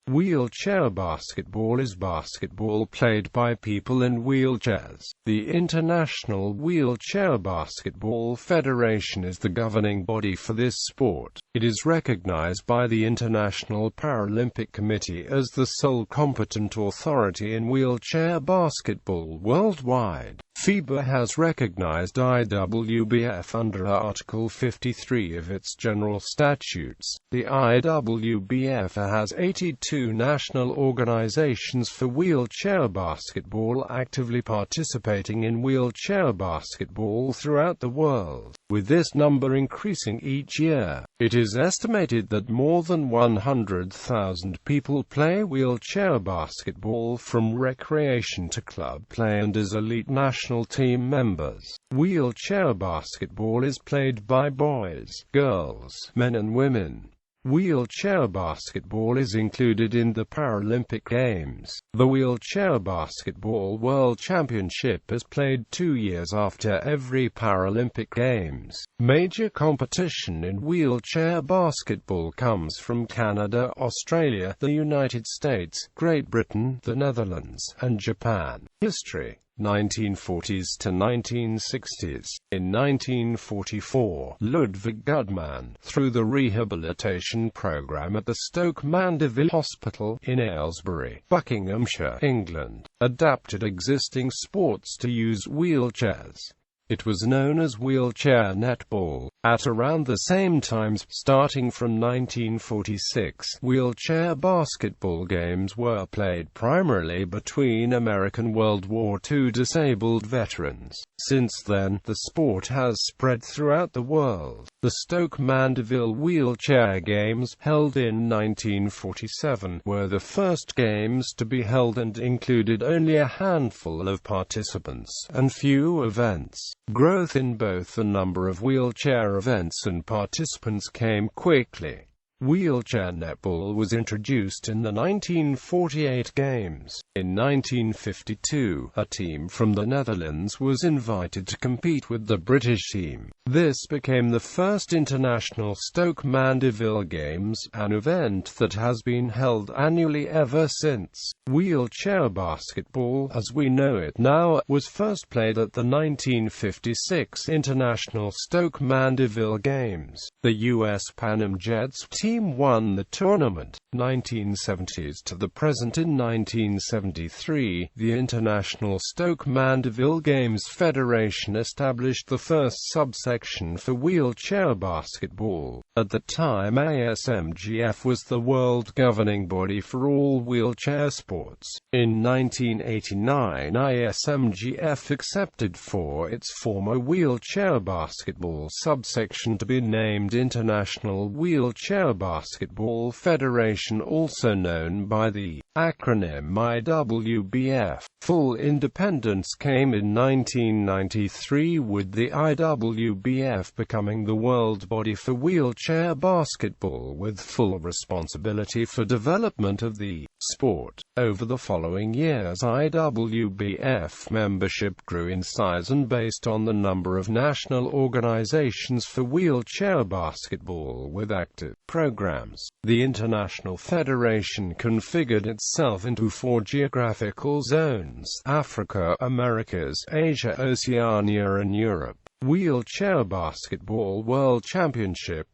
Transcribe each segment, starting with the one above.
Wheelchair basketball is basketball played by people in wheelchairs. The International Wheelchair Basketball Federation is the governing body for this sport. It is recognized by the International Paralympic Committee as the sole competent authority in wheelchair basketball worldwide. FIBA has recognized IWBF under Article 53 of its General Statutes. The IWBF has 82 national organizations for wheelchair basketball actively participating in wheelchair basketball throughout the world, with this number increasing each year. It is estimated that more than 100,000 people play wheelchair basketball from recreation to club play and as elite national team members. Wheelchair basketball is played by boys, girls, men and women. Wheelchair basketball is included in the Paralympic Games. The Wheelchair Basketball World Championship is played 2 years after every Paralympic Games. Major competition in wheelchair basketball comes from Canada, Australia, the United States, Great Britain, the Netherlands, and Japan. History: 1940s to 1960s. In 1944, Ludwig Gudman, through the rehabilitation program at the Stoke Mandeville Hospital in Aylesbury, Buckinghamshire, England, adapted existing sports to use wheelchairs. It was known as wheelchair netball. At around the same time, starting from 1946, wheelchair basketball games were played primarily between American World War II disabled veterans. Since then, the sport has spread throughout the world. The Stoke Mandeville Wheelchair Games, held in 1947, were the first games to be held and included only a handful of participants and few events. Growth in both the number of wheelchair events and participants came quickly. Wheelchair netball was introduced in the 1948 Games. In 1952, a team from the Netherlands was invited to compete with the British team. This became the first international Stoke Mandeville Games, an event that has been held annually ever since. Wheelchair basketball, as we know it now, was first played at the 1956 International Stoke Mandeville Games. The U.S. Pan Am Jets team won the tournament. 1970s to the present. In 1973, the International Stoke Mandeville Games Federation established the first subsection for wheelchair basketball. At the time, ASMGF was the world governing body for all wheelchair sports. In 1989, ISMGF accepted for its former wheelchair basketball subsection to be named International Wheelchair Basketball Federation, also known by the acronym IWBF. Full independence came in 1993, with the IWBF becoming the world body for wheelchair basketball with full responsibility for development of the sport. Over the following years, IWBF membership grew in size and based on the number of national organizations for wheelchair basketball with active programs. The International Federation configured itself into 4 geographical zones: Africa, Americas, Asia, Oceania and Europe. Wheelchair Basketball World Championships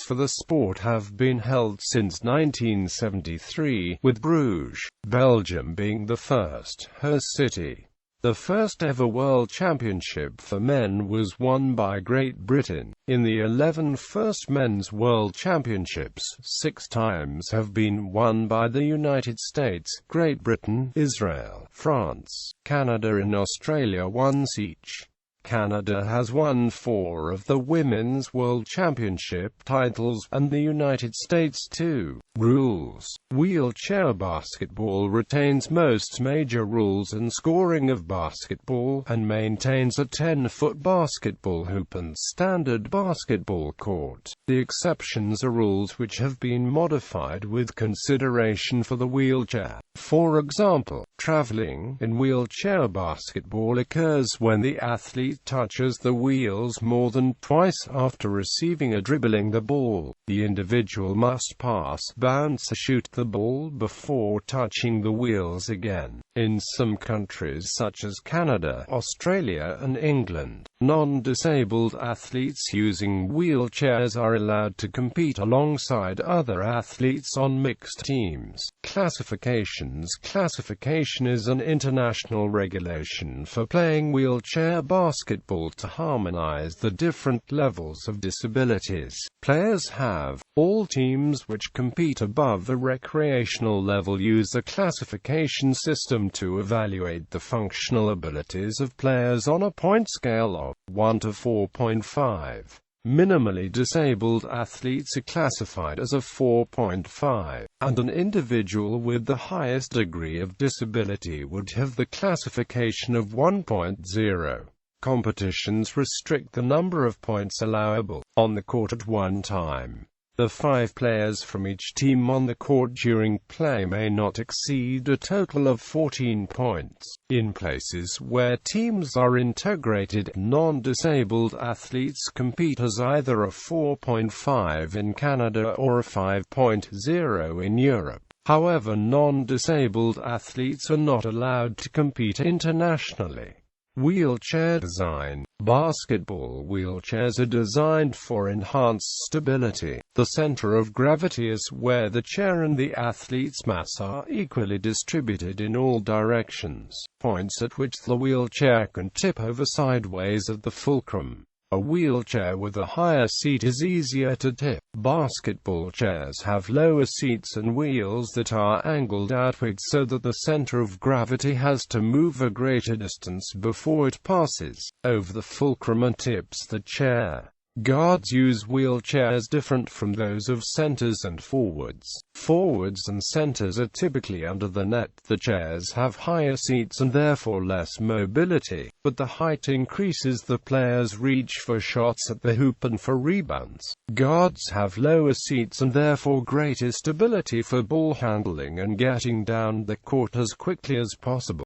for the sport have been held since 1973, with Bruges, Belgium being the first host city. The first ever World Championship for men was won by Great Britain. In the 11 first Men's World Championships, 6 times have been won by the United States, Great Britain, Israel, France, Canada and Australia once each. Canada has won 4 of the Women's World Championship titles, and the United States 2. Rules: wheelchair basketball retains most major rules and scoring of basketball, and maintains a 10-foot basketball hoop and standard basketball court. The exceptions are rules which have been modified with consideration for the wheelchair. For example, traveling in wheelchair basketball occurs when the athlete touches the wheels more than twice after receiving or dribbling the ball. The individual must pass bouncer shoot the ball before touching the wheels again. In some countries such as Canada, Australia and England, non-disabled athletes using wheelchairs are allowed to compete alongside other athletes on mixed teams. Classifications. Classification is an international regulation for playing wheelchair basketball to harmonize the different levels of disabilities players have. All teams which compete above the recreational level use a classification system to evaluate the functional abilities of players on a point scale of 1 to 4.5. Minimally disabled athletes are classified as a 4.5, and an individual with the highest degree of disability would have the classification of 1.0. Competitions restrict the number of points allowable on the court at one time. The 5 players from each team on the court during play may not exceed a total of 14 points. In places where teams are integrated, non-disabled athletes compete as either a 4.5 in Canada or a 5.0 in Europe. However, non-disabled athletes are not allowed to compete internationally. Wheelchair design. Basketball wheelchairs are designed for enhanced stability. The center of gravity is where the chair and the athlete's mass are equally distributed in all directions. Points at which the wheelchair can tip over sideways at the fulcrum. A wheelchair with a higher seat is easier to tip. Basketball chairs have lower seats and wheels that are angled outward so that the center of gravity has to move a greater distance before it passes over the fulcrum and tips the chair. Guards use wheelchairs different from those of centers and forwards. Forwards and centers are typically under the net. The chairs have higher seats and therefore less mobility, but the height increases the player's reach for shots at the hoop and for rebounds. Guards have lower seats and therefore greater stability for ball handling and getting down the court as quickly as possible.